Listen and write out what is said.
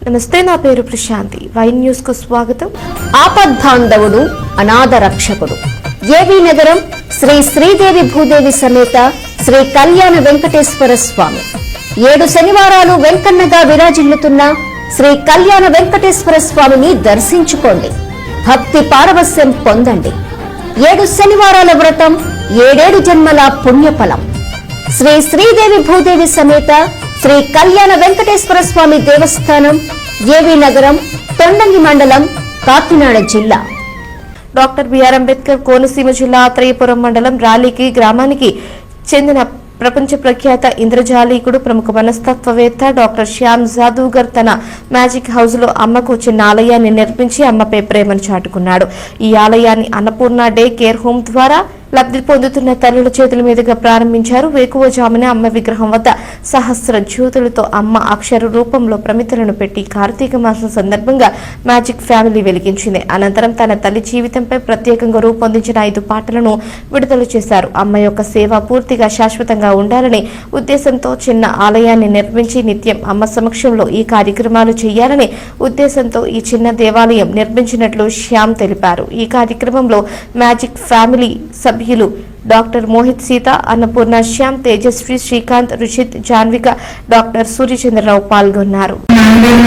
నమస్తే, నా పేరు ప్రశాంతి. వైన్ న్యూస్ కు స్వాగతం. ఆపద్బాంధవుడు, అనాథ రక్షకుడు. ఏవీ నగరం శ్రీ శ్రీదేవి భూదేవి సమేత శ్రీ కళ్యాణ వెంకటేశ్వర స్వామి 7 శనివారాలు వెంకన్నగా విరాజిల్లుతున్న శ్రీ కళ్యాణ వెంకటేశ్వర స్వామిని దర్శించుకోండి. భక్తి పారవస్యం పొందండి. 7 శనివారాల వ్రతం 7 జన్మల పుణ్యఫలం. శ్రీ శ్రీదేవి భూదేవి సమేత శ్రీ కళ్యాణ వెంకటేశ్వర స్వామి దేవస్థానం, ఏవీ నగరం, తొండంగి మండలం, కాకినాడ జిల్లా. డాక్టర్ బిఆర్ అంబేద్కర్ కోనసీమ జిల్లా ఆత్రేయపురం మండలం రాలికి గ్రామానికి చెందిన ప్రపంచ ప్రఖ్యాత ఇంద్రజాలీకుడు, ప్రముఖ మనస్తత్వవేత్త డాక్టర్ శ్యామ్ జాదూగర్ తన మ్యాజిక్ హౌస్ లో అమ్మకు చిన్న ఆలయాన్ని నిర్మించి అమ్మపై ప్రేమను చాటుకున్నాడు. ఈ ఆలయాన్ని అన్నపూర్ణ డే కేర్ హోమ్ ద్వారా లబ్ధి పొందుతున్న తల్లుల చేతుల మీదుగా ప్రారంభించారు. వేకువజామున అమ్మ విగ్రహం వద్ద సహస్ర జ్యోతులతో అమ్మ అక్షర రూపంలో ప్రమితలను పెట్టి కార్తీక మాసం సందర్భంగా మ్యాజిక్ ఫ్యామిలీ వెలిగించింది. అనంతరం తన తల్లి జీవితంపై ప్రత్యేకంగా రూపొందించిన 5 పాటలను విడుదల చేశారు. అమ్మ యొక్క సేవ పూర్తిగా శాశ్వతంగా ఉండాలని ఉద్దేశంతో చిన్న ఆలయాన్ని నిర్మించి నిత్యం అమ్మ సమక్షంలో ఈ కార్యక్రమాలు చేయాలని ఉద్దేశంతో ఈ చిన్న దేవాలయం నిర్మించినట్లు శ్యామ్ తెలిపారు. ఈ కార్యక్రమంలో మ్యాజిక్ ఫ్యామిలీ సభ్యులు డాక్టర్ మోహిత్ సీత, అన్నపూర్ణ, శ్యామ్, తేజస్వి, శ్రీకాంత్, రుషిత్, జాన్విక, డాక్టర్ సూర్యచంద్రరావు పాల్గొన్నారు.